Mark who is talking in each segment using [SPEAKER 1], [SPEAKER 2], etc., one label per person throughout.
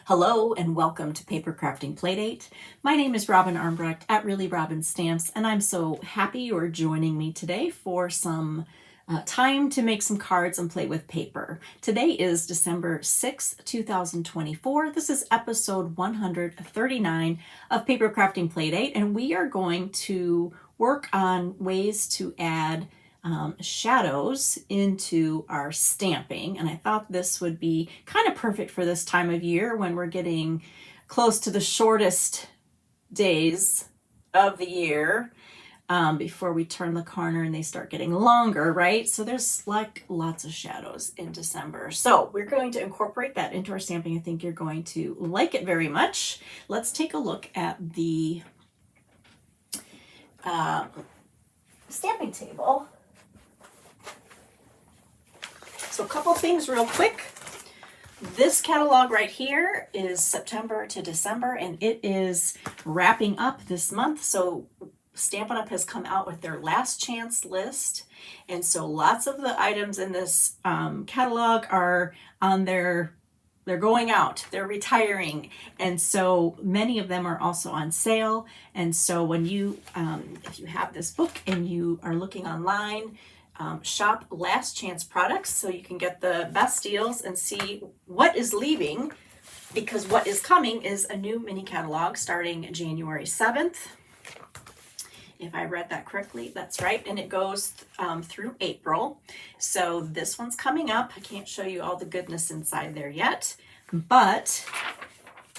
[SPEAKER 1] Hello and welcome to Papercrafting Playdate. My name is Robin Armbrecht at Really Robin Stamps, and I'm so happy you're joining me today for some time to make some cards and play with paper. Today is December 6th, 2024. This is episode 139 of Papercrafting Playdate, and we are going to work on ways to add shadows into our stamping, and I thought this would be kind of perfect for this time of year when we're getting close to the shortest days of the year before we turn the corner and they start getting longer, right? So there's like lots of shadows in December. So we're going to incorporate that into our stamping. I think you're going to like it very much. Let's take a look at the stamping table. So a couple things real quick. This catalog right here is September to December, and it is wrapping up this month. So Stampin' Up! Has come out with their last chance list. And so lots of the items in this catalog are on they're going out, they're retiring. And so many of them are also on sale. And so when you, if you have this book and you are looking online, shop last chance products so you can get the best deals and see what is leaving, because what is coming is a new mini catalog starting January 7th. If I read that correctly, that's right. And it goes through April. So this one's coming up. I can't show you all the goodness inside there yet, but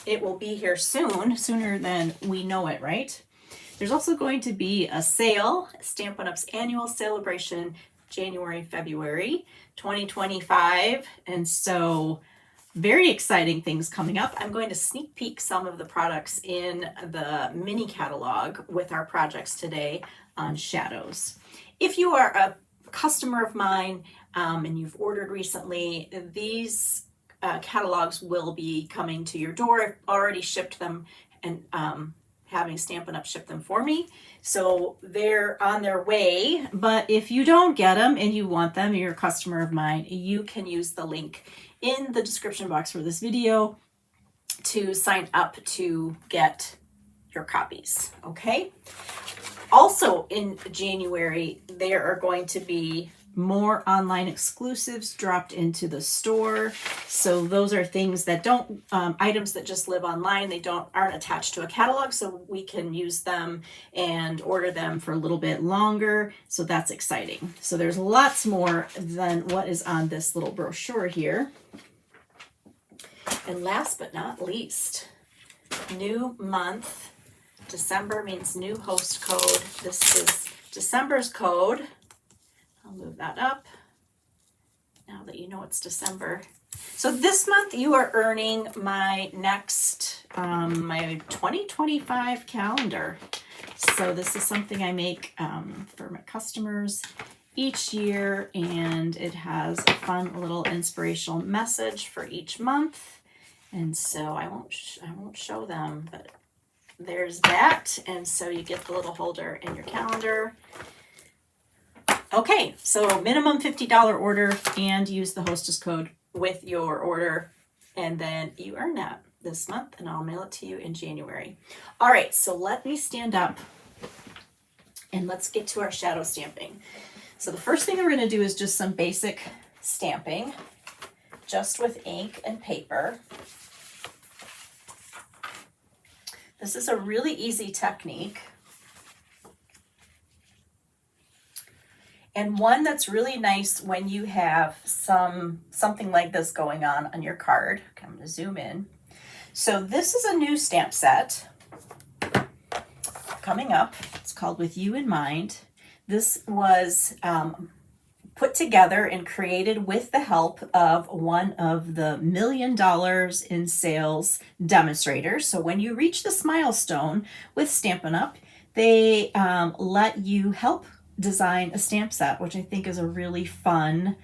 [SPEAKER 1] it will be here soon, sooner than we know it, right? There's also going to be a sale, Stampin' Up's annual celebration, January, February 2025. And so very exciting things coming up. I'm going to sneak peek some of the products in the mini catalog with our projects today on shadows. If you are a customer of mine and you've ordered recently, these catalogs will be coming to your door. I've already shipped them and having Stampin' Up! Ship them for me. So they're on their way, but if you don't get them and you want them, you're a customer of mine, you can use the link in the description box for this video to sign up to get your copies, okay? Also in January, there are going to be more online exclusives dropped into the store. So those are things that don't, items that just live online. They aren't attached to a catalog, so we can use them and order them for a little bit longer. So that's exciting. So there's lots more than what is on this little brochure here. And last but not least, new month. December means new host code. This is December's code. I'll move that up now that you know it's December. So this month you are earning my next, my 2025 calendar. So this is something I make for my customers each year, and it has a fun little inspirational message for each month. And so I won't show them, but there's that. And so you get the little holder in your calendar. Okay, so minimum $50 order and use the Hostess code with your order, and then you earn that this month, and I'll mail it to you in January. All right, so let me stand up and let's get to our shadow stamping. So the first thing we're going to do is just some basic stamping, just with ink and paper. This is a really easy technique, and one that's really nice when you have something like this going on your card. Okay, I'm going to zoom in. So this is a new stamp set coming up. It's called With You in Mind. This was put together and created with the help of one of the $1 million in sales demonstrators. So when you reach this milestone with Stampin' Up, they let you help design a stamp set, which I think is a really fun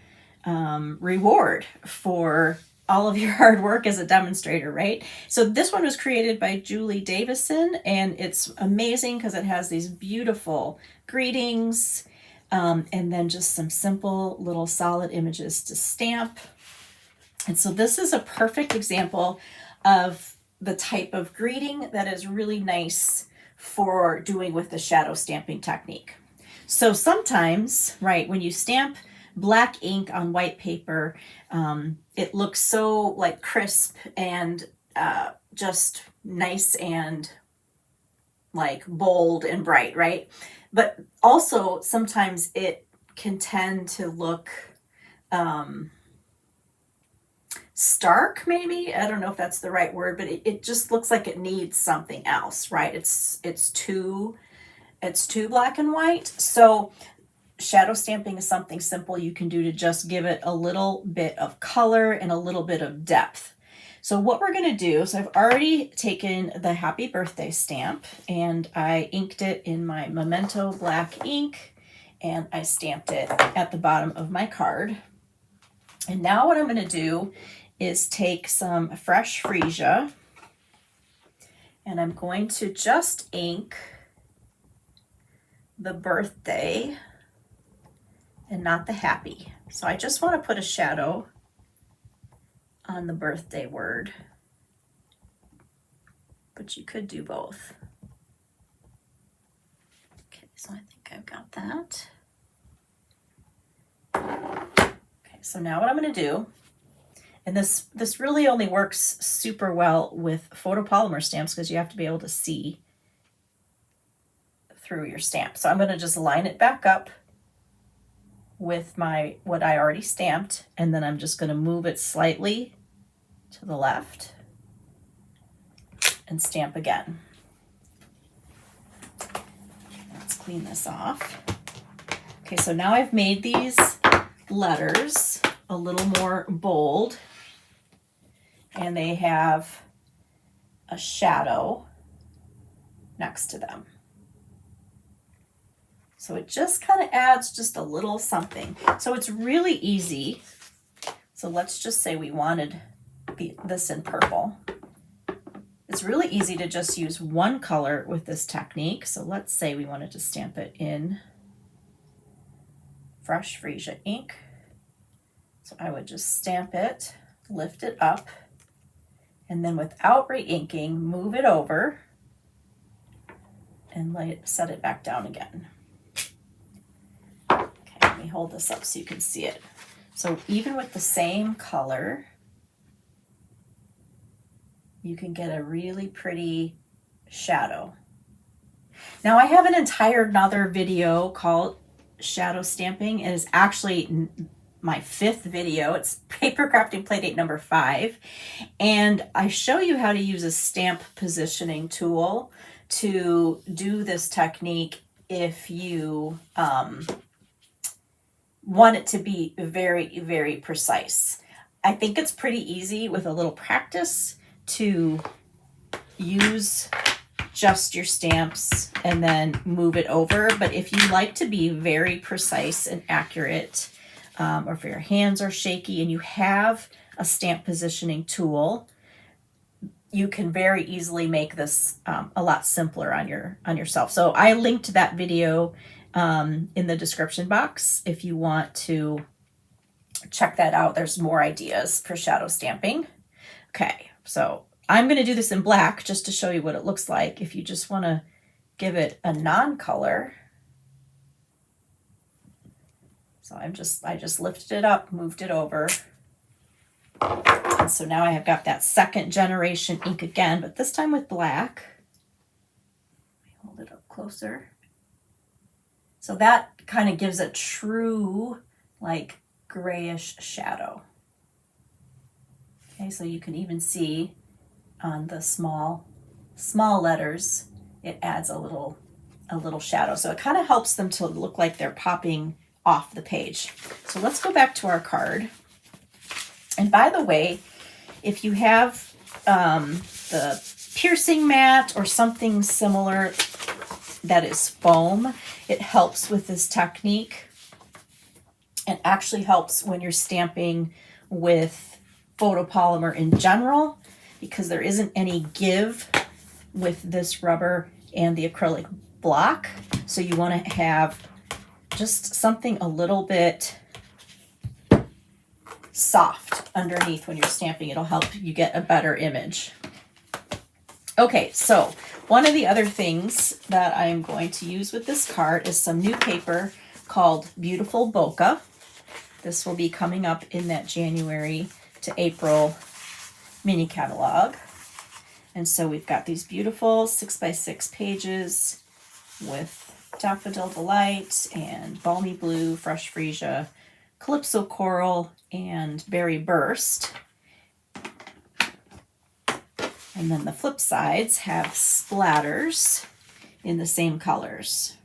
[SPEAKER 1] reward for all of your hard work as a demonstrator, right? So this one was created by Julie Davison, and it's amazing because it has these beautiful greetings and then just some simple little solid images to stamp. And so this is a perfect example of the type of greeting that is really nice for doing with the shadow stamping technique. So sometimes, right, when you stamp black ink on white paper, it looks so like crisp and just nice and like bold and bright, right? But also sometimes it can tend to look stark, maybe. I don't know if that's the right word, but it just looks like it needs something else, right? It's too black and white. So shadow stamping is something simple you can do to just give it a little bit of color and a little bit of depth. So what we're going to do, so I've already taken the happy birthday stamp and I inked it in my Memento black ink and I stamped it at the bottom of my card. And now what I'm going to do is take some fresh freesia and I'm going to just ink the birthday and not the happy. So I just want to put a shadow on the birthday word, but you could do both. Okay, so I think I've got that. Okay, so now what I'm going to do, and this really only works super well with photopolymer stamps because you have to be able to see through your stamp. So I'm going to just line it back up with my what I already stamped, and then I'm just going to move it slightly to the left and stamp again. Let's clean this off. Okay, so now I've made these letters a little more bold and they have a shadow next to them. So it just kind of adds just a little something. So it's really easy. So let's just say we wanted this in purple. It's really easy to just use one color with this technique. So let's say we wanted to stamp it in fresh freesia ink. So I would just stamp it, lift it up, and then without re-inking, move it over and set it back down again. Okay, let me hold this up so you can see it. So even with the same color, you can get a really pretty shadow. Now I have an entire another video called shadow stamping. It is actually my 5th video. It's Papercrafting Playdate number 5. And I show you how to use a stamp positioning tool to do this technique if you want it to be very, very precise. I think it's pretty easy with a little practice to use just your stamps and then move it over. But if you like to be very precise and accurate, or if your hands are shaky and you have a stamp positioning tool, you can very easily make this a lot simpler on yourself. So I linked that video in the description box if you want to check that out. There's more ideas for shadow stamping. Okay, so I'm going to do this in black just to show you what it looks like. If you just want to give it a non-color. So I just lifted it up, moved it over. And so now I have got that 2nd generation ink again, but this time with black. Let me hold it up closer. So that kind of gives a true like grayish shadow. Okay, so you can even see on the small letters, it adds a little shadow. So it kind of helps them to look like they're popping off the page. So let's go back to our card. And by the way, if you have the piercing mat or something similar that is foam, it helps with this technique. It actually helps when you're stamping with photopolymer in general, because there isn't any give with this rubber and the acrylic block. So you want to have just something a little bit soft underneath when you're stamping. It'll help you get a better image. Okay, so one of the other things that I'm going to use with this card is some new paper called Beautiful Bokeh. This will be coming up in that January to April mini catalog. And so we've got these beautiful 6x6 pages with Daffodil Delight and Balmy Blue, Fresh Freesia, Calypso Coral, and Berry Burst. And then the flip sides have splatters in the same colors.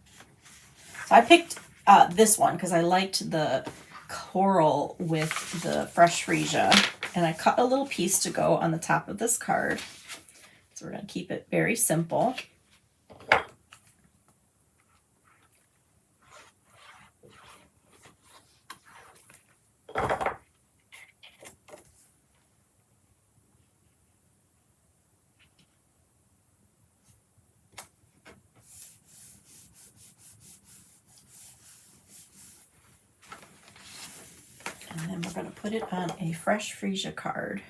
[SPEAKER 1] So I picked this one because I liked the coral with the Fresh Freesia, and I cut a little piece to go on the top of this card. So we're going to keep it very simple. And then we're going to put it on a Fresh Freesia card.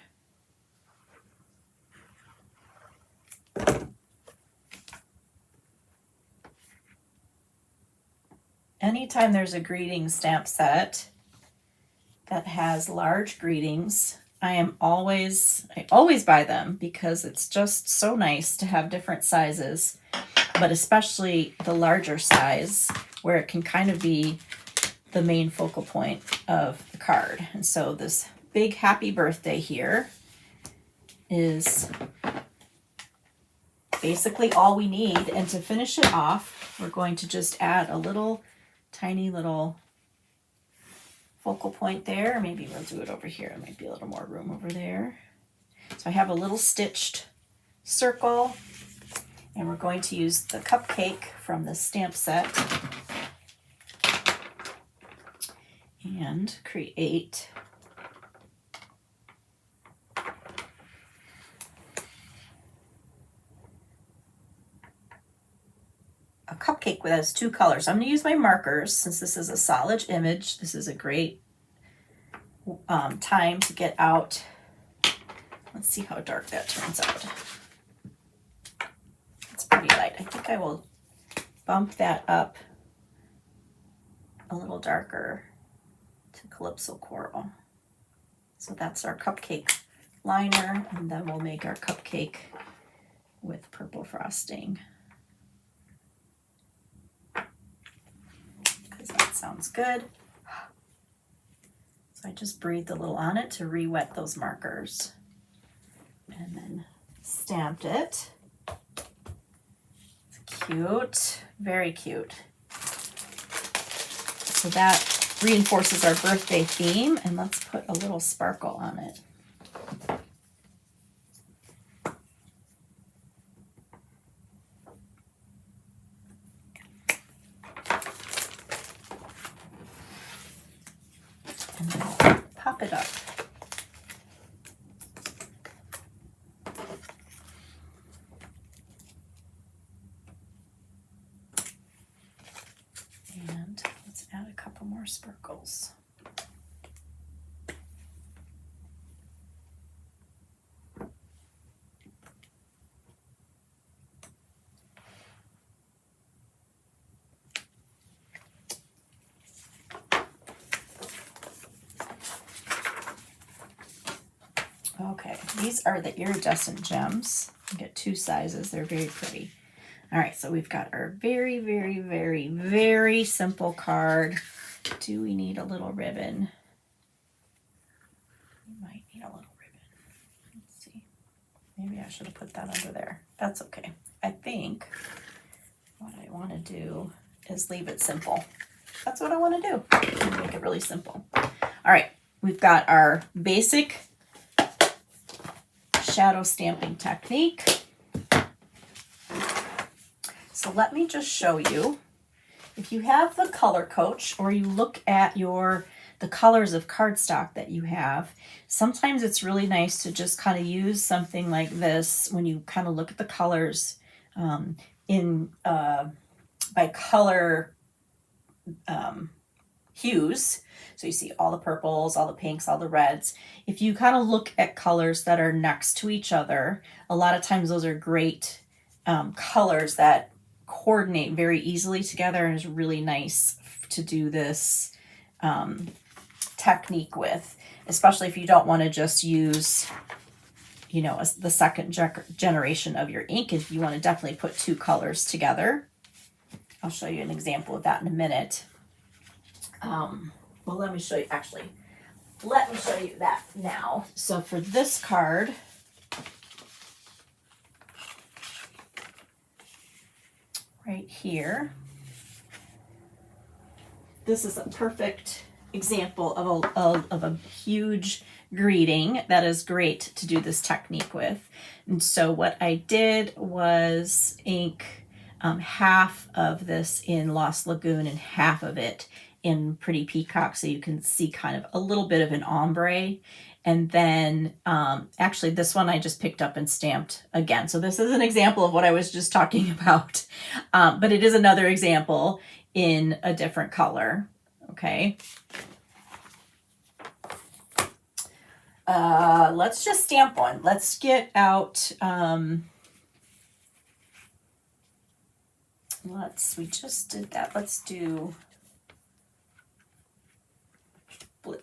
[SPEAKER 1] Anytime there's a greeting stamp set that has large greetings, I always buy them because it's just so nice to have different sizes, but especially the larger size where it can kind of be the main focal point of the card. And so this big happy birthday here is basically all we need. And to finish it off, we're going to just add a little tiny little focal point there. Maybe we'll do it over here. There might be a little more room over there. So I have a little stitched circle, and we're going to use the cupcake from the stamp set and create a cupcake that has two colors. I'm going to use my markers since this is a solid image. This is a great time to get out. Let's see how dark that turns out. It's pretty light. I think I will bump that up a little darker to Calypso Coral. So that's our cupcake liner, and then we'll make our cupcake with purple frosting. Because that sounds good. So I just breathed a little on it to re-wet those markers. And then stamped it. It's cute, very cute. So that reinforces our birthday theme, and let's put a little sparkle on it. And then pop it up. And let's add a couple more sparkles. Okay, these are the iridescent gems. You get two sizes. They're very pretty. All right, so we've got our very, very, very, very simple card. Do we need a little ribbon? We might need a little ribbon. Let's see. Maybe I should have put that under there. That's okay. I think what I want to do is leave it simple. That's what I want to do. Make it really simple. All right, we've got our basic shadow stamping technique. So let me just show you. If you have the Color Coach or you look at the colors of cardstock that you have, sometimes it's really nice to just kind of use something like this when you kind of look at the colors by color hues. So you see all the purples, all the pinks, all the reds. If you kind of look at colors that are next to each other, a lot of times those are great colors that coordinate very easily together, and is really nice to do this technique with, especially if you don't want to just use, you know, the second generation of your ink. If you want to definitely put two colors together. I'll show you an example of that in a minute. Well, let me show you that now. So for this card, right here, this is a perfect example of a huge greeting that is great to do this technique with. And so what I did was ink half of this in Lost Lagoon and half of it in Pretty Peacock, so you can see kind of a little bit of an ombre. And then actually this one I just picked up and stamped again. So this is an example of what I was just talking about, but it is another example in a different color. Okay. Let's just stamp one. Let's get out, we just did that. Let's do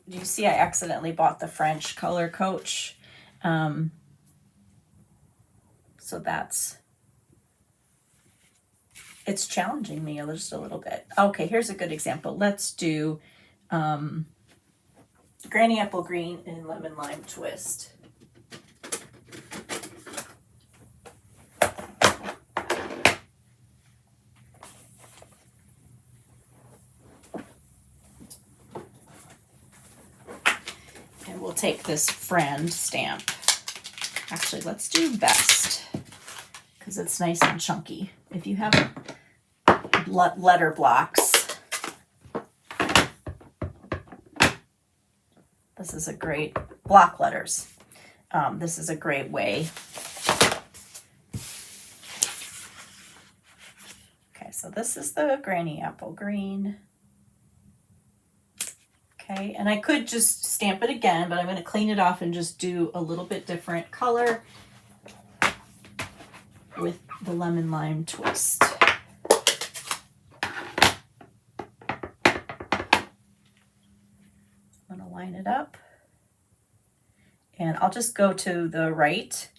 [SPEAKER 1] you see I accidentally bought the French Color Coach. So it's challenging me just a little bit. Okay, here's a good example. Let's do Granny Apple Green and Lemon Lime Twist. And we'll take this Friend stamp. Actually, let's do Best, because it's nice and chunky. If you have letter blocks, this is a great block letters. This is a great way. Okay, so this is the Granny Apple Green. Okay, and I could just stamp it again, but I'm going to clean it off and just do a little bit different color with the Lemon Lime Twist. I'm going to line it up. And I'll just go to the right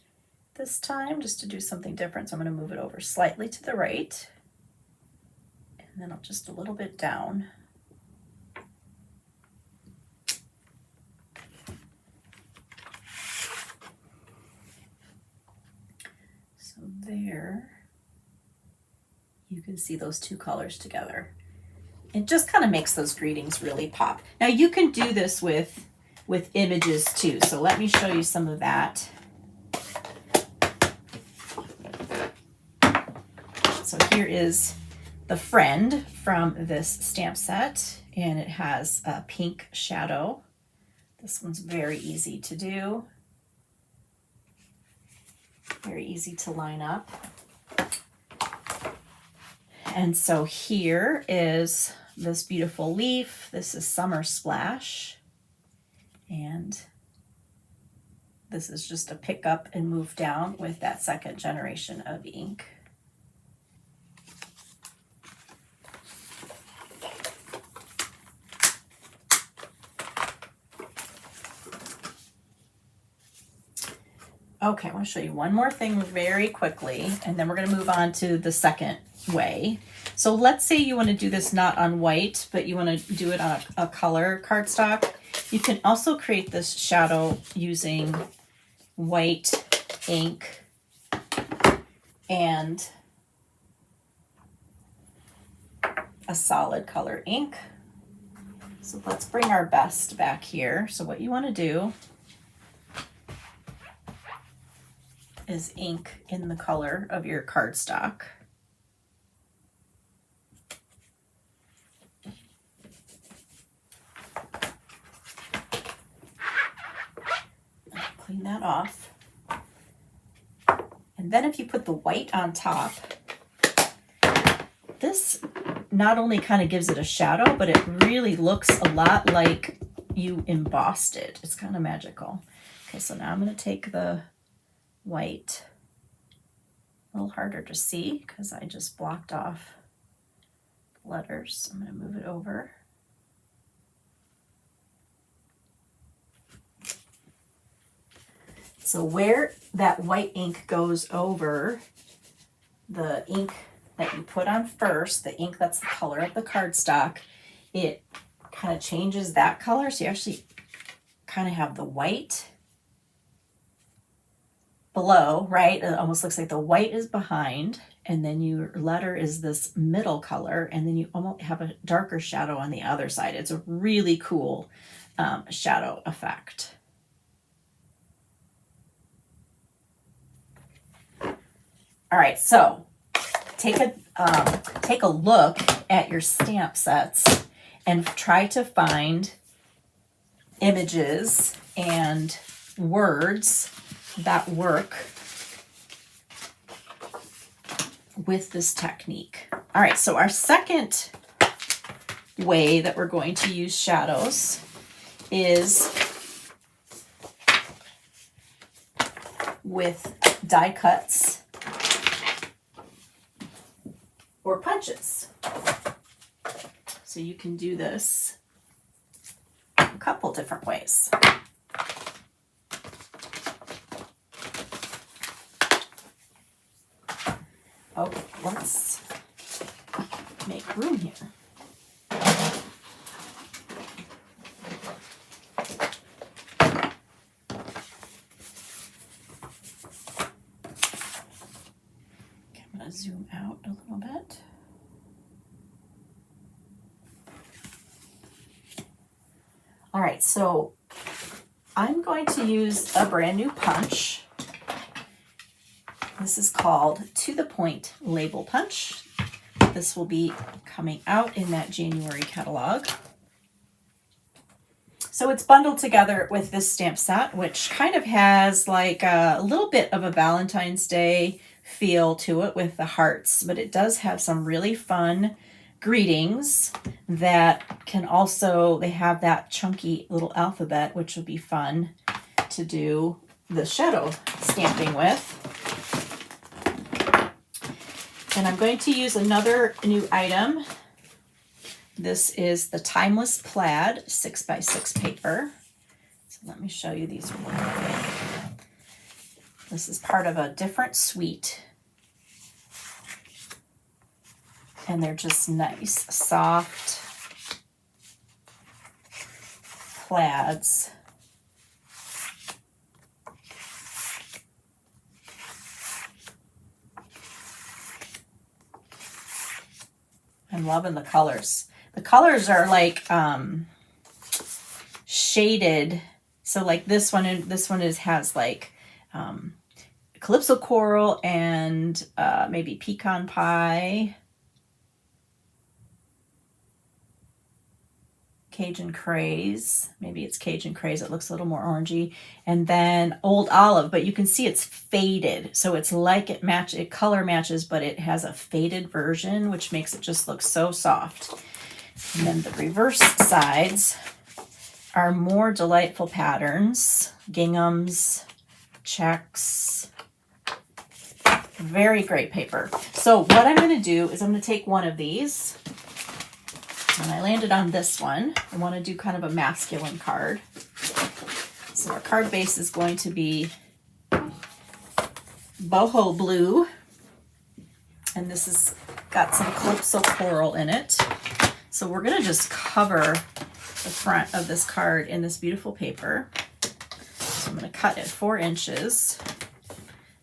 [SPEAKER 1] this time just to do something different. So I'm going to move it over slightly to the right. And then I'll just a little bit down. There, you can see those two colors together. It just kind of makes those greetings really pop. Now you can do this with images too, so let me show you some of that. So here is the Friend from this stamp set, and it has a pink shadow. This one's very easy to do. Very easy to line up. And so here is this beautiful leaf. This is Summer Splash. And this is just a pick up and move down with that second generation of ink. Okay, I want to show you one more thing very quickly, and then we're going to move on to the second way. So let's say you want to do this not on white, but you want to do it on a color cardstock. You can also create this shadow using white ink and a solid color ink. So let's bring our Best back here. So what you want to do is ink in the color of your cardstock. Clean that off. And then if you put the white on top, this not only kind of gives it a shadow, but it really looks a lot like you embossed it. It's kind of magical. Okay, so now I'm going to take the white, a little harder to see because I just blocked off letters. I'm going to move it over. So where that white ink goes over the ink that you put on first, the ink that's the color of the cardstock, it kind of changes that color. So you actually kind of have the white below, right? It almost looks like the white is behind, and then your letter is this middle color, and then you almost have a darker shadow on the other side. It's a really cool shadow effect. All right, so take a look at your stamp sets and try to find images and words that work with this technique. All right, so our second way that we're going to use shadows is with die cuts or punches. So you can do this a couple different ways. Okay, let's make room here. Okay, I'm going to zoom out a little bit. All right, so I'm going to use a brand new punch. This is called To the Point Label Punch. This will be coming out in that January catalog. So it's bundled together with this stamp set, which kind of has like a little bit of a Valentine's Day feel to it with the hearts, but it does have some really fun greetings that can also, they have that chunky little alphabet, which will be fun to do the shadow stamping with. And I'm going to use another new item. This is the Timeless Plaid 6x6 paper. So let me show you these real quick. This is part of a different suite. And they're just nice, soft plaids. I'm loving the colors. The colors are like shaded. So like this one has like Calypso Coral and maybe Pecan Pie, Cajun Craze. Maybe it's Cajun Craze. It looks a little more orangey. And then Old Olive, but you can see it's faded. So it's like it color matches, but it has a faded version, which makes it just look so soft. And then the reverse sides are more delightful patterns, ginghams, checks. Very great paper. So what I'm going to do is I'm going to take one of these. And I landed on this one. I want to do kind of a masculine card. So our card base is going to be boho blue. And this has got some Calypso Coral in it. So we're going to just cover the front of this card in this beautiful paper. So I'm going to cut it 4 inches.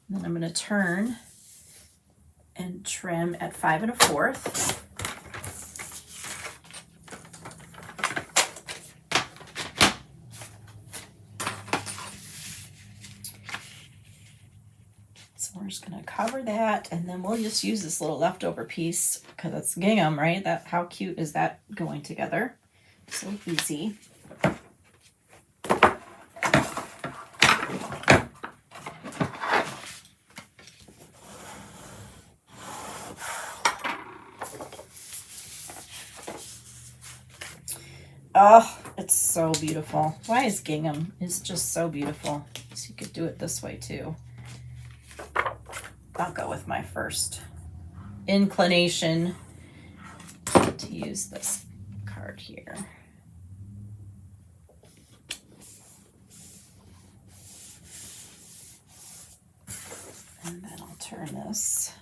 [SPEAKER 1] And then I'm going to turn and trim at 5 1/4. We're just going to cover that, and then we'll just use this little leftover piece because it's gingham, right? How cute is that going together? So easy. Oh, it's so beautiful. Why is gingham? It's just so beautiful. So you could do it this way too. I'll go with my first inclination to use this card here. And then I'll turn this.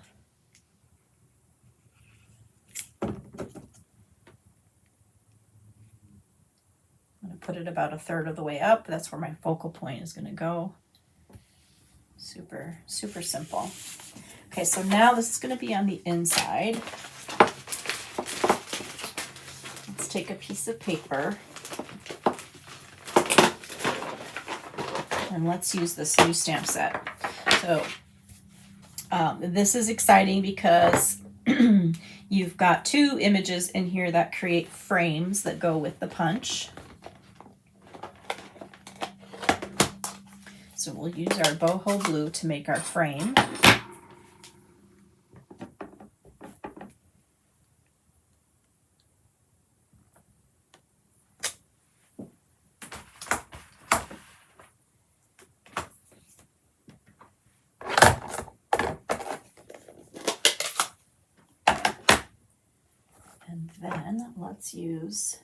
[SPEAKER 1] I'm going to put it about 1/3 of the way up. That's where my focal point is going to go. Super, super simple. Okay, so now this is going to be on the inside. Let's take a piece of paper. And let's use this new stamp set. So this is exciting because you've got 2 images in here that create frames that go with the punch. So we'll use our boho blue to make our frame. And then let's use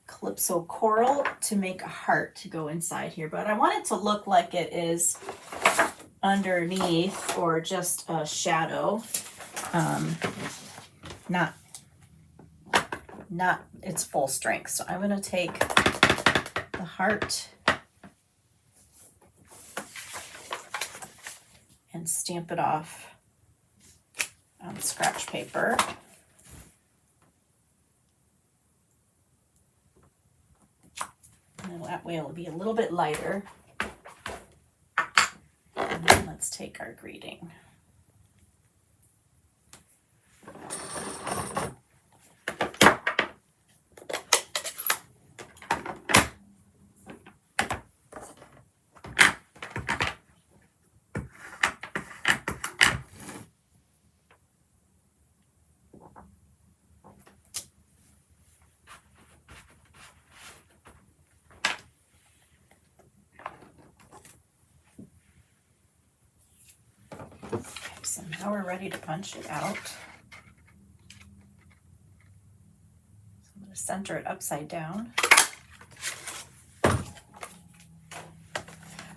[SPEAKER 1] Calypso Coral to make a heart to go inside here, but I want it to look like it is underneath or just a shadow, not its full strength. So I'm going to take the heart and stamp it off on scratch paper. And that way it'll be a little bit lighter. And then let's take our greeting. So now we're ready to punch it out. So I'm going to center it upside down.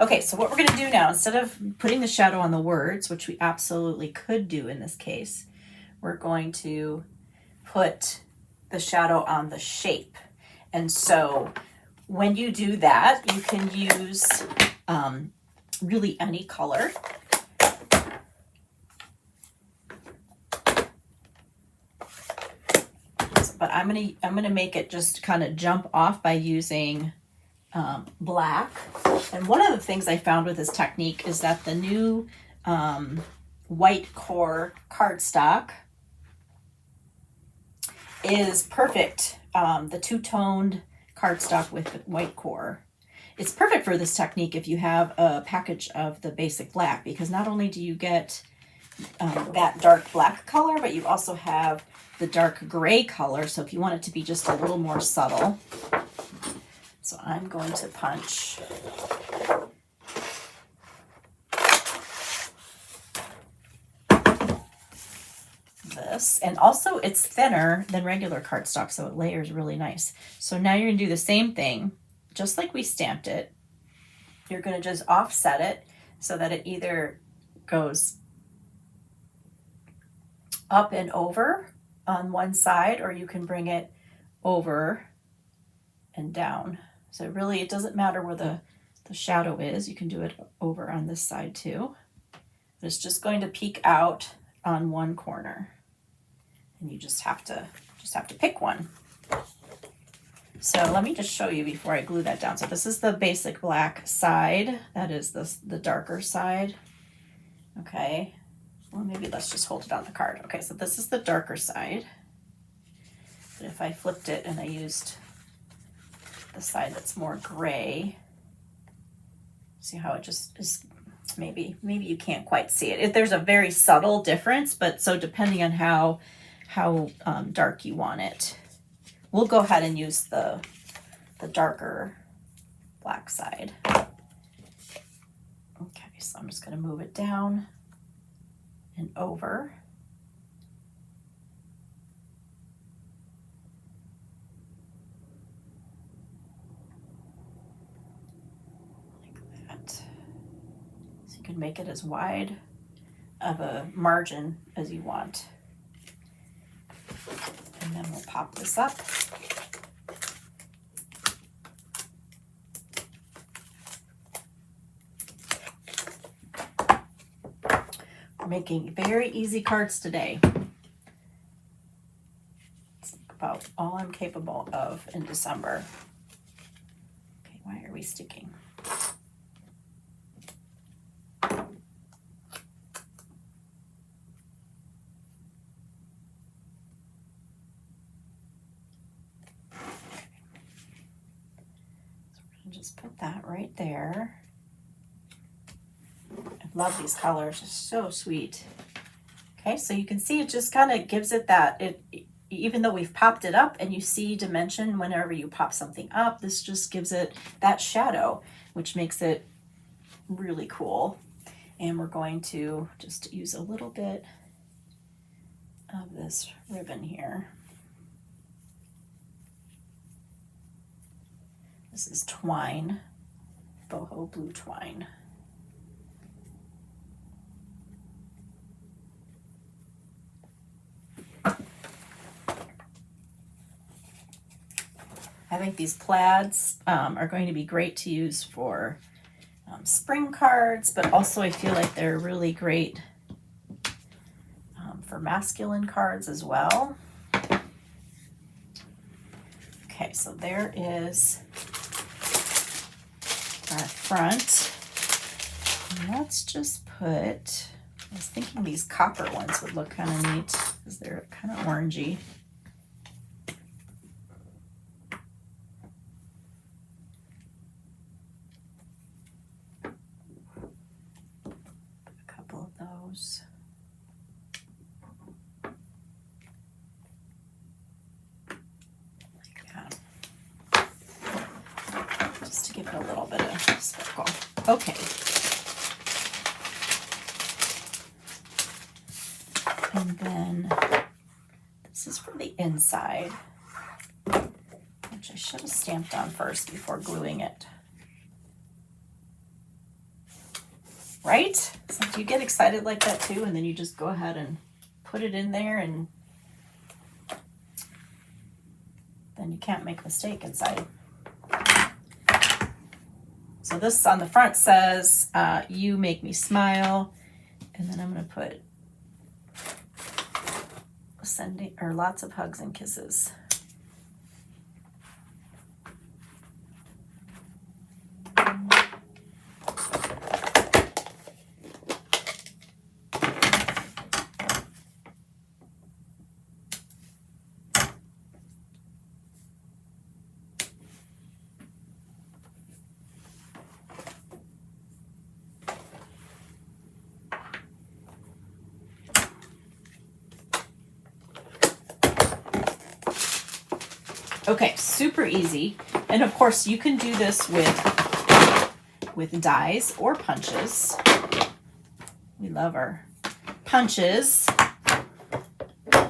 [SPEAKER 1] Okay, so what we're going to do now, instead of putting the shadow on the words, which we absolutely could do in this case, we're going to put the shadow on the shape. And so when you do that, you can use really any color. But I'm gonna make it just kind of jump off by using black. And one of the things I found with this technique is that the new white core cardstock is perfect. The two-toned cardstock with the white core. It's perfect for this technique if you have a package of the basic black, because not only do you get that dark black color, but you also have the dark gray color. So if you want it to be just a little more subtle. So I'm going to punch this, and also it's thinner than regular cardstock, so it layers really nice. So now you're gonna do the same thing, just like we stamped it. You're gonna just offset it so that it either goes up and over on one side, or you can bring it over and down. So really, it doesn't matter where the shadow is. You can do it over on this side too. But it's just going to peek out on one corner, and you just have to pick one. So let me just show you before I glue that down. So this is the basic black side. That is the darker side. Okay. Well, maybe let's just hold it on the card. Okay, so this is the darker side. But if I flipped it and I used the side that's more gray, see how it just is, maybe you can't quite see it. There's a very subtle difference, but so depending on how dark you want it. We'll go ahead and use the darker black side. Okay, so I'm just going to move it down and over. Like that. So you can make it as wide of a margin as you want. And then we'll pop this up. We're making very easy cards today. It's about all I'm capable of in December. Okay, why are we sticking? Just put that right there. I love these colors, it's so sweet. Okay, so you can see it just kind of gives it that, even though we've popped it up and you see dimension whenever you pop something up, this just gives it that shadow, which makes it really cool. And we're going to just use a little bit of this ribbon here. This is twine, boho blue twine. I think these plaids are going to be great to use for spring cards, but also I feel like they're really great for masculine cards as well. Okay, so there is our front. And let's just put, I was thinking these copper ones would look kind of neat because they're kind of orangey. A couple of those. Give it a little bit of sparkle. Okay. And then this is for the inside, which I should have stamped on first before gluing it. Right? So do you get excited like that too? And then you just go ahead and put it in there, and then you can't make a mistake inside. So this on the front says, you make me smile. And then I'm going to put sending or lots of hugs and kisses. Okay, super easy. And of course you can do this with dies or punches. We love our punches. Okay,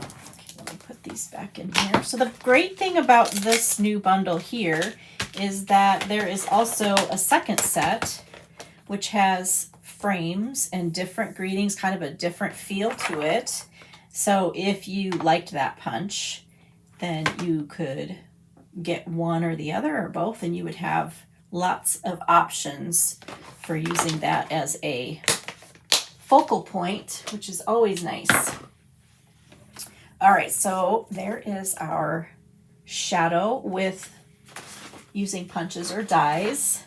[SPEAKER 1] let me put these back in here. So the great thing about this new bundle here is that there is also a second set which has frames and different greetings, kind of a different feel to it. So if you liked that punch, then you could get one or the other or both, and you would have lots of options for using that as a focal point, which is always nice. All right, so there is our shadow with using punches or dies.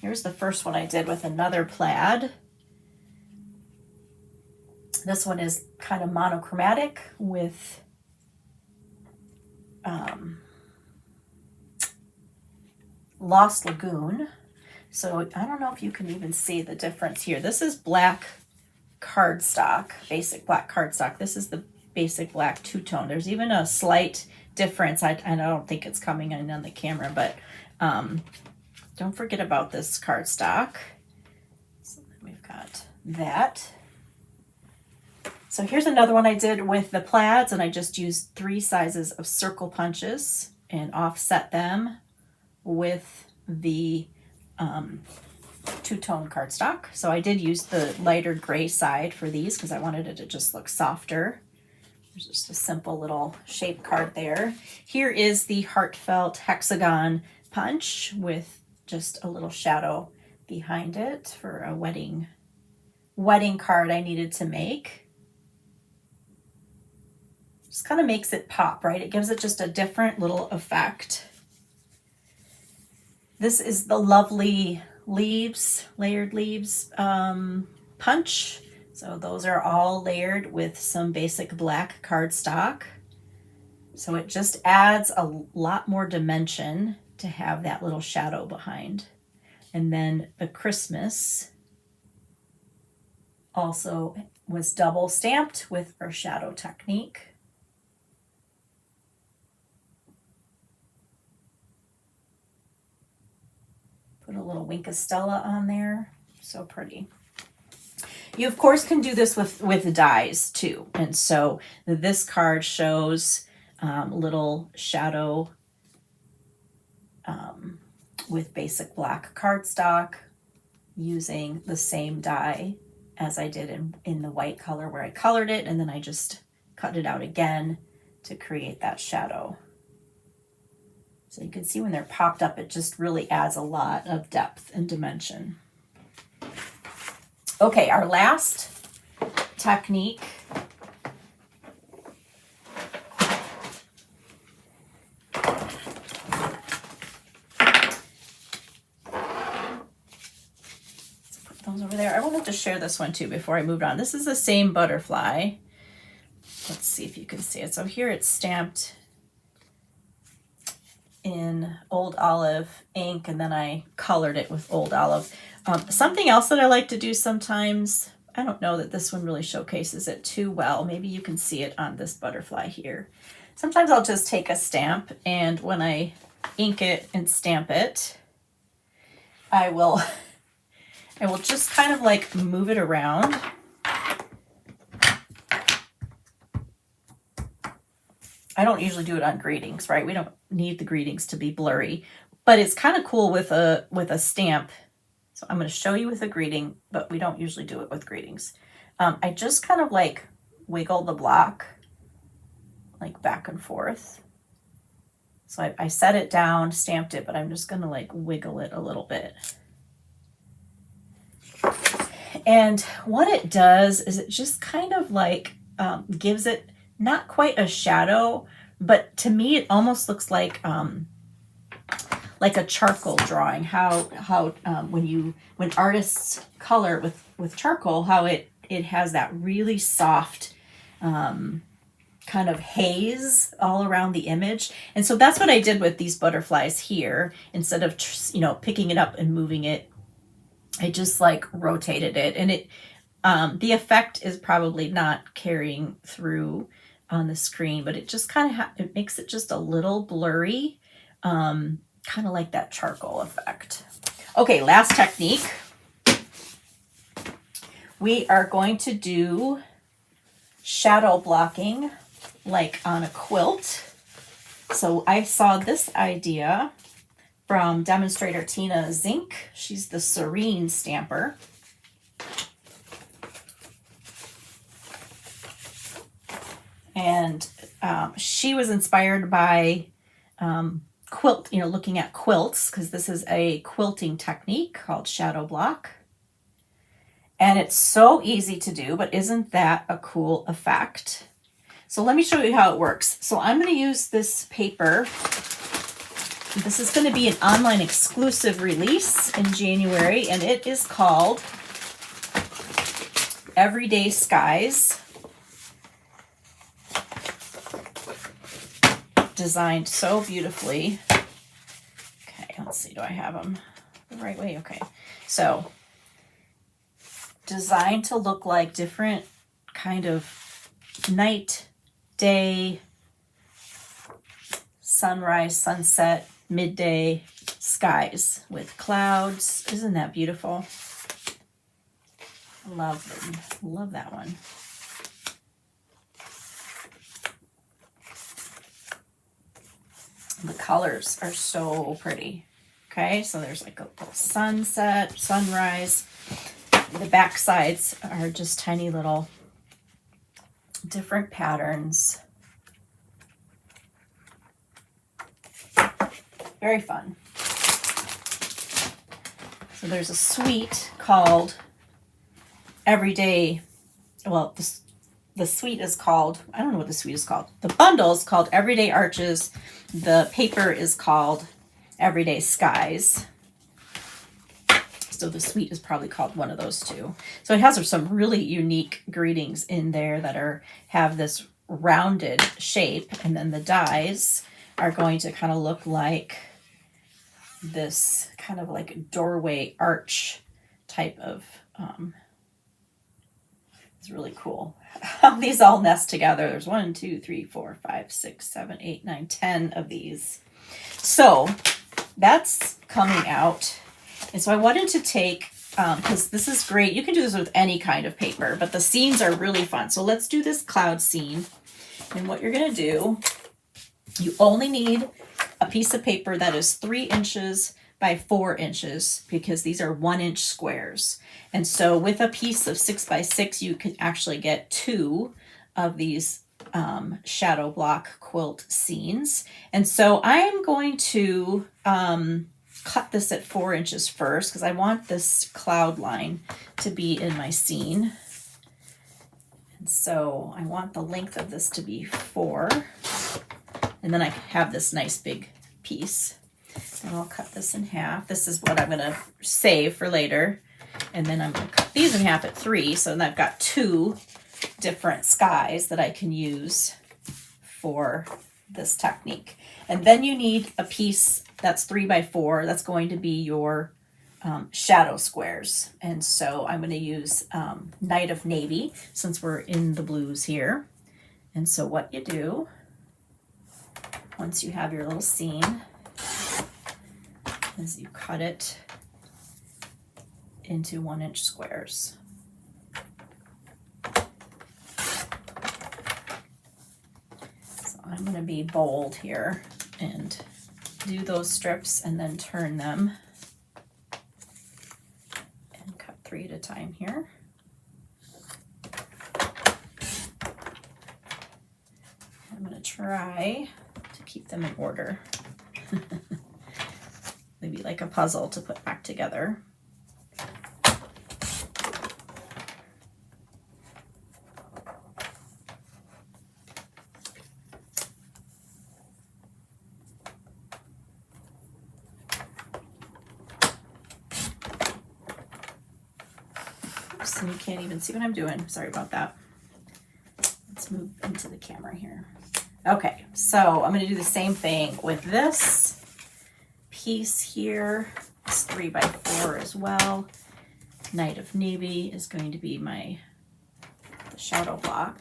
[SPEAKER 1] Here's the first one I did with another plaid. This one is kind of monochromatic with Lost Lagoon. So I don't know if you can even see the difference here. This is black cardstock, basic black cardstock. This is the basic black two-tone. There's even a slight difference. I don't think it's coming in on the camera, but don't forget about this cardstock. So we've got that. So here's another one I did with the plaids, and I just used 3 sizes of circle punches and offset them with the two-tone cardstock. So I did use the lighter gray side for these because I wanted it to just look softer. There's just a simple little shape card there. Here is the heartfelt hexagon punch with just a little shadow behind it for a wedding card I needed to make. Just kind of makes it pop, right? It gives it just a different little effect. This is the lovely leaves, layered leaves punch. So those are all layered with some basic black cardstock. So it just adds a lot more dimension to have that little shadow behind. And then the Christmas also was double stamped with our shadow technique. Put a little Wink of Stella on there. So pretty. You, of course, can do this with dies, too. And so this card shows little shadow with basic black cardstock using the same die as I did in the white color where I colored it, and then I just cut it out again to create that shadow. So you can see when they're popped up, it just really adds a lot of depth and dimension. Okay, our last technique those over there. I wanted to share this one too before I moved on. This is the same butterfly. Let's see if you can see it. So here it's stamped in Old Olive ink, and then I colored it with Old Olive. Something else that I like to do sometimes, I don't know that this one really showcases it too well. Maybe you can see it on this butterfly here. Sometimes I'll just take a stamp, and when I ink it and stamp it, I will just kind of like move it around. I don't usually do it on greetings, right? We don't need the greetings to be blurry, but it's kind of cool with a stamp. So I'm going to show you with a greeting, but we don't usually do it with greetings. I just kind of like wiggle the block like back and forth. So I set it down, stamped it, but I'm just going to like wiggle it a little bit. And what it does is it just kind of like gives it not quite a shadow, but to me it almost looks like a charcoal drawing. How when artists color with charcoal, how it has that really soft kind of haze all around the image. And so that's what I did with these butterflies here. Instead of picking it up and moving it, I just like rotated it, and it the effect is probably not carrying through on the screen, but it just kind of it makes it just a little blurry, kind of like that charcoal effect. Okay, last technique. We are going to do shadow blocking like on a quilt. So I saw this idea from demonstrator Tina Zink. She's the Serene stamper. And she was inspired by looking at quilts, because this is a quilting technique called shadow block. And it's so easy to do, but isn't that a cool effect? So let me show you how it works. So I'm going to use this paper. This is going to be an online exclusive release in January, and it is called Everyday Skies. Designed so beautifully. Okay, let's see, do I have them the right way? Okay, so designed to look like different kind of night, day, sunrise, sunset, midday skies with clouds. Isn't that beautiful? Love them. Love that one. The colors are so pretty. Okay, so there's like a little sunset, sunrise. The back sides are just tiny little different patterns. Very fun. So there's a suite called Everyday, well, the suite is called, I don't know what the suite is called. The bundle is called Everyday Arches. The paper is called Everyday Skies. So the suite is probably called one of those two. So it has some really unique greetings in there that have this rounded shape, and then the dies are going to kind of look like this kind of like doorway arch type of, it's really cool how these all nest together. There's 1, 2, 3, 4, 5, 6, 7, 8, 9, 10 of these. So that's coming out. And so I wanted to take, because this is great. You can do this with any kind of paper, but the scenes are really fun. So let's do this cloud scene. And what you're going to do, you only need a piece of paper that is 3 inches by 4 inches, because these are 1-inch squares. And so with a piece of 6 by 6, you can actually get 2 of these shadow block quilt scenes. And so I am going to cut this at 4 inches first, because I want this cloud line to be in my scene. And so I want the length of this to be 4. And then I have this nice big piece. And I'll cut this in half. This is what I'm going to save for later. And then I'm going to cut these in half at 3. So then I've got 2 different skies that I can use for this technique. And then you need a piece that's 3 by 4. That's going to be your shadow squares. And so I'm going to use Night of Navy, since we're in the blues here. And so what you do, once you have your little scene, is you cut it into 1-inch squares. So I'm going to be bold here and do those strips and then turn them and cut 3 at a time here. I'm going to try to keep them in order. Maybe like a puzzle to put back together. Oops, and you can't even see what I'm doing. Sorry about that. Let's move into the camera here. Okay, so I'm going to do the same thing with this piece here. It's 3 by 4 as well. Night of Navy is going to be the shadow block.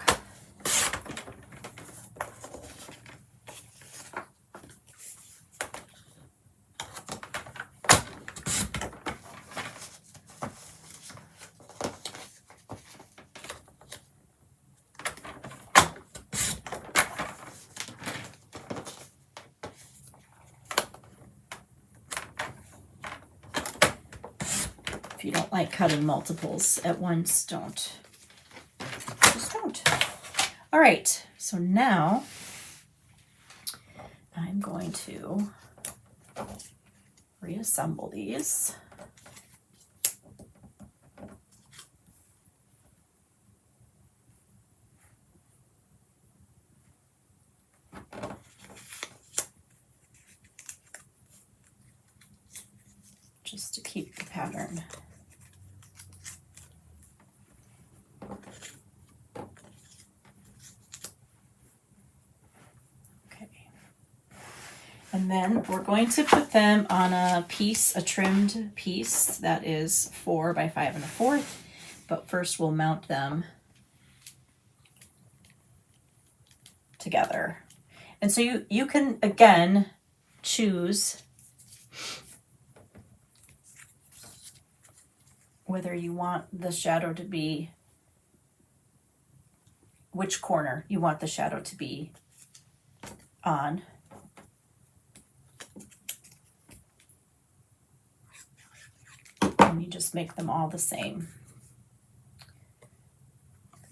[SPEAKER 1] If you don't like cutting multiples at once, don't. Just don't. All right, so now I'm going to reassemble these. Just to keep the pattern. And then we're going to put them on a trimmed piece that is 4 by 5 1/4. But first we'll mount them together. And so you can, again, choose whether you want the shadow to be, which corner you want the shadow to be on. And you just make them all the same.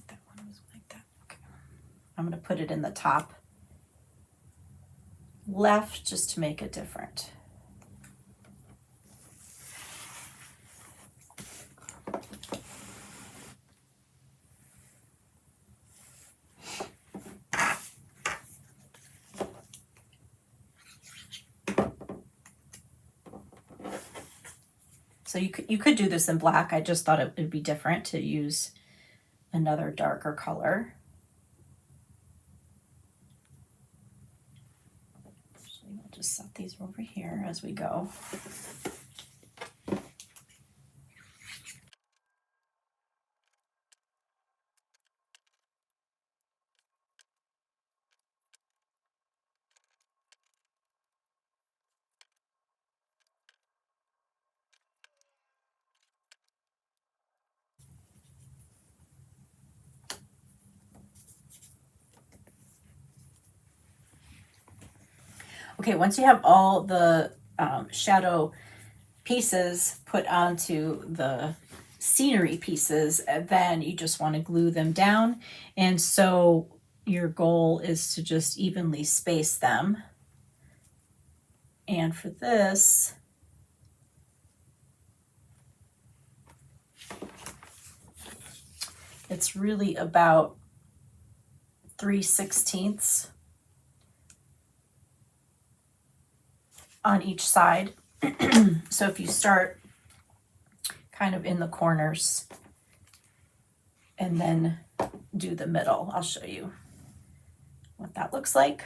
[SPEAKER 1] That one was like that. Okay. I'm going to put it in the top left just to make it different. So you could do this in black. I just thought it would be different to use another darker color. So we'll just set these over here as we go. Okay, once you have all the shadow pieces put onto the scenery pieces, then you just want to glue them down. And so your goal is to just evenly space them. And for this, it's really about 3/16 on each side. So if you start kind of in the corners and then do the middle, I'll show you what that looks like.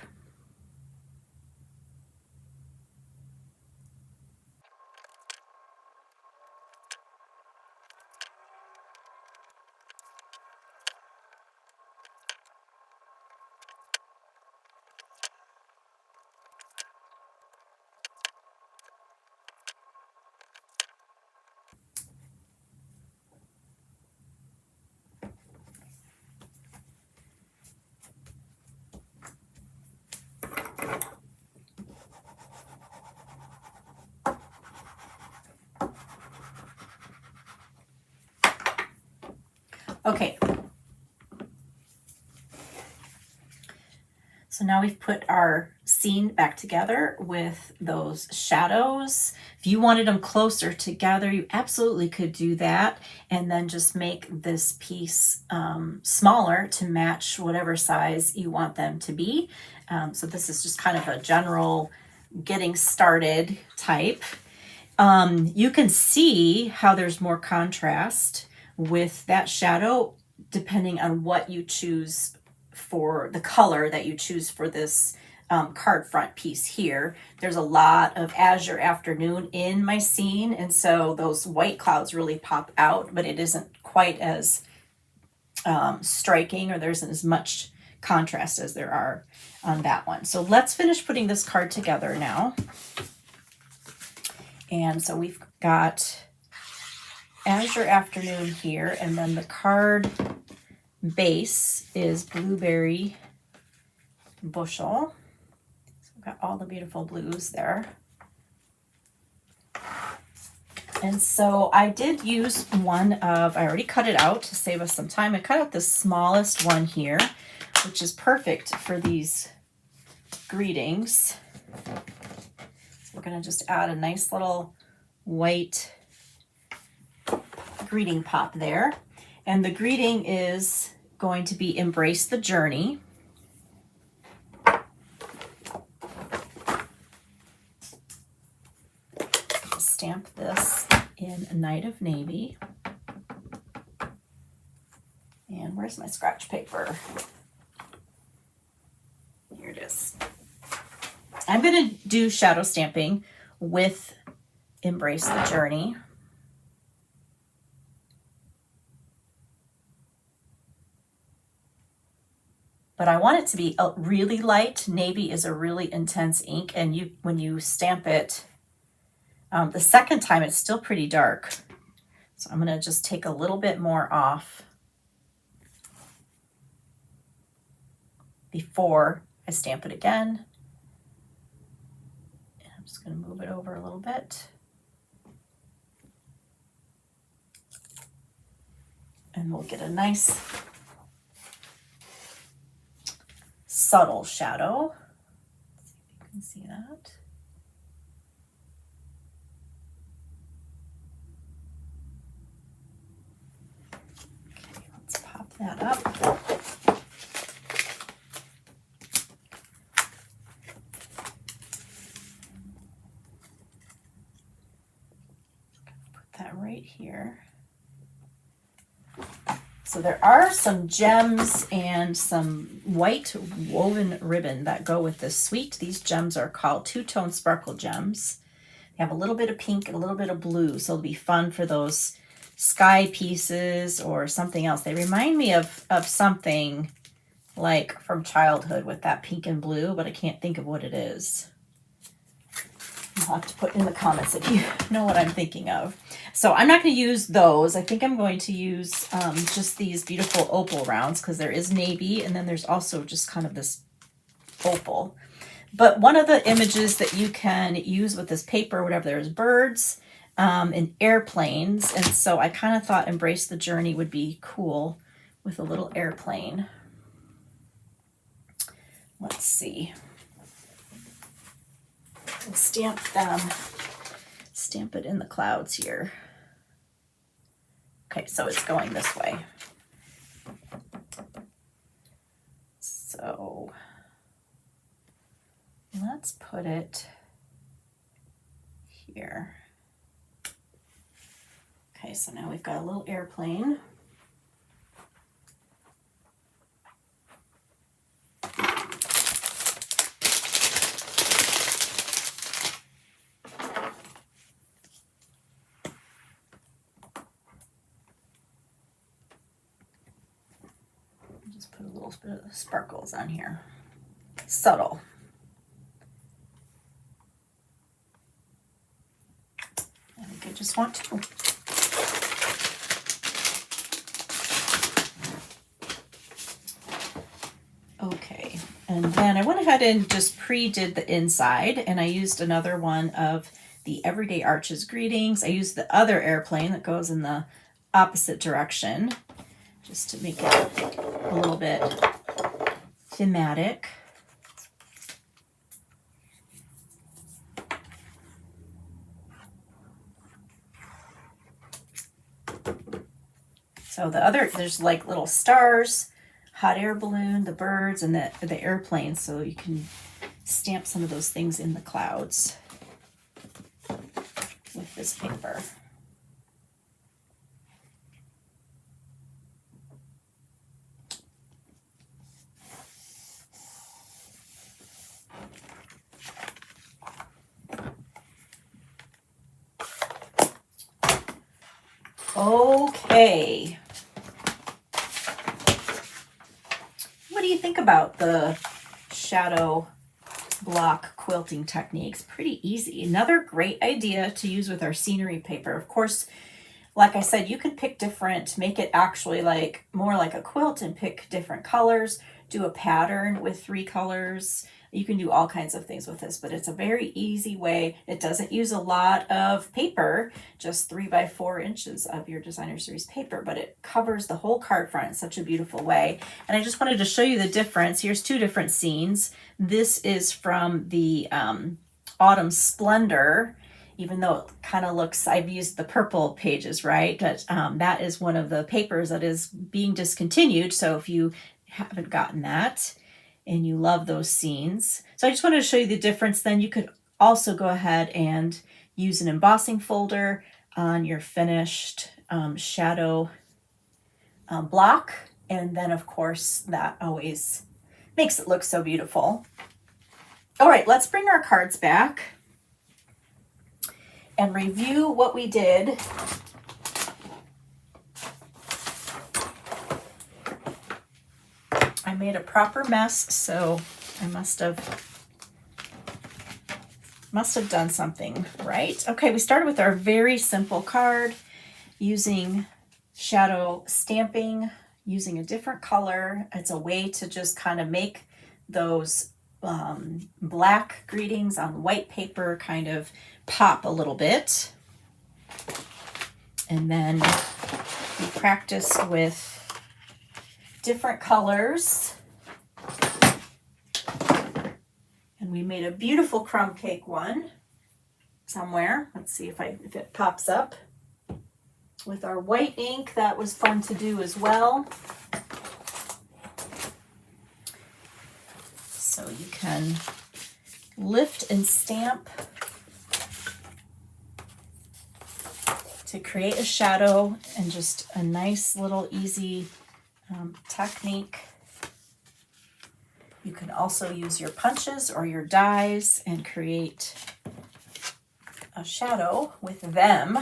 [SPEAKER 1] Okay. So now we've put our scene back together with those shadows. If you wanted them closer together, you absolutely could do that. And then just make this piece smaller to match whatever size you want them to be. So this is just kind of a general getting started type. You can see how there's more contrast with that shadow depending on what you choose for the color that you choose for this card front piece here. There's a lot of azure afternoon in my scene, and so those white clouds really pop out, but it isn't quite as striking, or there isn't as much contrast as there are on that one. So let's finish putting this card together now. And so we've got azure afternoon here, and then the card base is blueberry bushel. So we've got all the beautiful blues there. And so I did use one of, I already cut it out to save us some time. I cut out the smallest one here, which is perfect for these greetings. So we're going to just add a nice little white greeting pop there. And the greeting is going to be embrace the journey. Stamp this in a Night of Navy. And where's my scratch paper? Here it is. I'm going to do shadow stamping with Embrace the Journey. but I want it to be really light. Navy is a really intense ink, and when you stamp it the second time, it's still pretty dark. So I'm going to just take a little bit more off before I stamp it again. And I'm just going to move it over a little bit. And we'll get a nice subtle shadow. Let's see if you can see that. Okay, let's pop that up. Put that right here. So there are some gems and some white woven ribbon that go with this suite. These gems are called two-tone sparkle gems. They have a little bit of pink and a little bit of blue, so it'll be fun for those sky pieces or something else. They remind me of something like from childhood with that pink and blue, but I can't think of what it is. You'll have to put in the comments if you know what I'm thinking of. So I'm not going to use those. I think I'm going to use just these beautiful opal rounds because there is navy and then there's also just kind of this opal. But one of the images that you can use with this paper, whatever, there's birds and airplanes. And so I kind of thought Embrace the Journey would be cool with a little airplane. Let's see. We'll stamp it in the clouds here. Okay, so it's going this way. So let's put it here. Okay, so now we've got a little airplane. Just put a little bit of sparkles on here. Subtle. I think I just want to. Okay, and then I went ahead and just pre-did the inside, and I used another one of the Everyday Arches Greetings. I used the other airplane that goes in the opposite direction, just to make it a little bit thematic. So there's like little stars, hot air balloon, the birds, and the airplane, so you can stamp some of those things in the clouds with this paper. Okay. What do you think about the shadow block quilting techniques? Pretty easy. Another great idea to use with our scenery paper. Of course, like I said, you can pick different, make it actually like more like a quilt and pick different colors, do a pattern with 3 colors. You can do all kinds of things with this, but it's a very easy way. It doesn't use a lot of paper, just 3 by 4 inches of your designer series paper, but it covers the whole card front in such a beautiful way. And I just wanted to show you the difference. Here's 2 different scenes. This is from the Autumn Splendor, even though it kind of looks, I've used the purple pages, right? But that is one of the papers that is being discontinued. So if you haven't gotten that and you love those scenes. So I just wanted to show you the difference. Then you could also go ahead and use an embossing folder on your finished shadow block. And then of course that always makes it look so beautiful. All right, let's bring our cards back and review what we did I made a proper mess, so I must have done something right. Okay, we started with our very simple card using shadow stamping, using a different color. It's a way to just kind of make those black greetings on white paper kind of pop a little bit. And then we practiced with different colors. And we made a beautiful crumb cake one somewhere. Let's see if it pops up. With our white ink, that was fun to do as well. So you can lift and stamp to create a shadow, and just a nice little easy technique. You can also use your punches or your dies and create a shadow with them.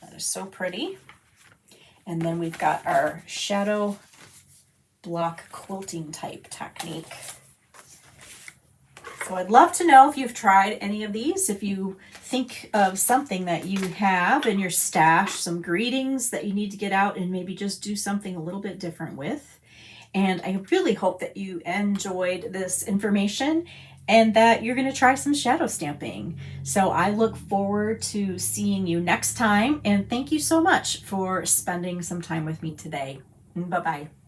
[SPEAKER 1] That is so pretty. And then we've got our shadow block quilting type technique. So I'd love to know if you've tried any of these, if you think of something that you have in your stash, some greetings that you need to get out and maybe just do something a little bit different with. And I really hope that you enjoyed this information and that you're going to try some shadow stamping. So I look forward to seeing you next time, and thank you so much for spending some time with me today. Bye-bye.